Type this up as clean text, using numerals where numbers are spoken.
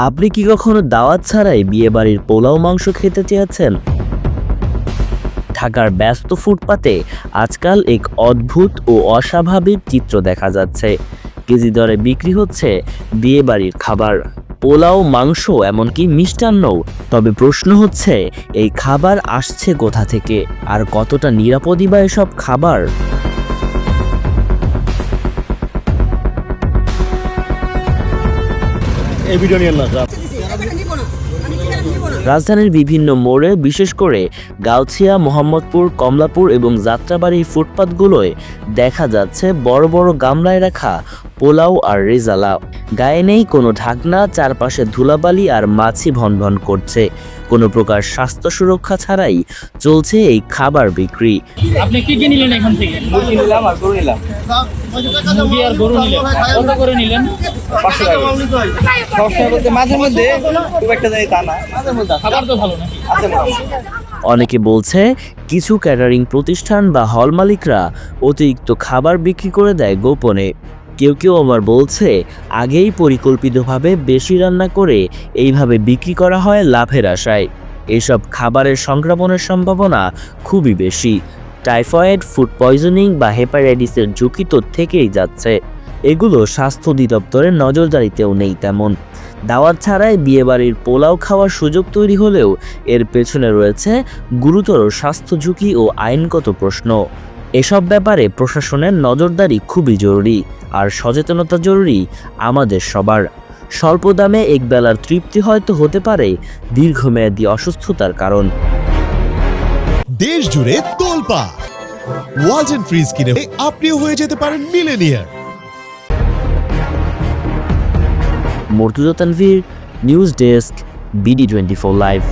আপনি কি কখনো দাওয়াত ছাড়াই বিয়েবাড়ির পোলাও মাংস খেতে চেয়েছেন? ঢাকার ব্যস্ত ফুটপাতে আজকাল এক অদ্ভুত ও অস্বাভাবিক চিত্র দেখা যাচ্ছে। কেজি দরে বিক্রি হচ্ছে বিয়েবাড়ির খাবার, পোলাও, মাংস, এমনকি মিষ্টান্নও। তবে প্রশ্ন হচ্ছে, এই খাবার আসছে কোথা থেকে, আর কতটা নিরাপদই বা এসব খাবার? এই ভিডিও নিয়ে না রাজধানীর বিভিন্ন মোড়ে, বিশেষ করে গাউছিয়া, মোহাম্মদপুর, কমলাপুর এবং যাত্রাবাড়ির ফুটপাতগুলোয় দেখা যাচ্ছে বড় বড় গামলায় রাখা পোলাও আর রেজালা। গায়ে নেই কোনো ঢাকনা, চারপাশে ধুলাবালি আর মাছি ভনভন করছে। কোনো প্রকার স্বাস্থ্য সুরক্ষা ছাড়াই চলছে এই খাবার বিক্রি। আপনি কি কি নিলেন এখান থেকে? মুরগি নিলাম আর গরু নিলাম। মুরগি আর গরু নিলেন, কত করে নিলেন? 500 টাকা। সবসময় বলতে মাঝে মধ্যে খুব একটা জানি তা না, মাঝে মধ্যে খাবার তো ভালো নাকি? আছে মোটামুটি। অনেকে বলছে, কিছু ক্যাটারিং প্রতিষ্ঠান বা হল মালিকরা অতিরিক্ত খাবার বিক্রি করে দেয় গোপনে। কেউ কেউ আবার বলছে, আগেই পরিকল্পিতভাবে বেশি রান্না করে এইভাবে বিক্রি করা হয় লাভের আশায়। এসব খাবারের সংক্রমণের সম্ভাবনা খুবই বেশি। টাইফয়েড, ফুড পয়জনিং বা হেপাটাইটিসের ঝুঁকি তো থেকেই যাচ্ছে। এগুলো স্বাস্থ্য অধিদপ্তরের নজরদারিতেও নেই তেমন। দাওয়াত ছাড়াই বিয়েবাড়ির পোলাও খাওয়ার সুযোগ তৈরি হলেও এর পেছনে রয়েছে গুরুতর স্বাস্থ্য ঝুঁকি ও আইনগত প্রশ্ন। এসব ব্যাপারে প্রশাসনের নজরদারি খুবই জরুরি, আর সচেতনতা জরুরি আমাদের সবার। স্বল্প দামে একবেলার তৃপ্তি হয়তো হতে পারে দীর্ঘমেয়াদী অসুস্থতার কারণ। দেশ জুড়ে তোলপাড় ওয়ালটন ফ্রিজ কিনে আপনিও হয়ে যেতে পারেন millionaire. Mortuza Tanvir, news desk, BD24 live.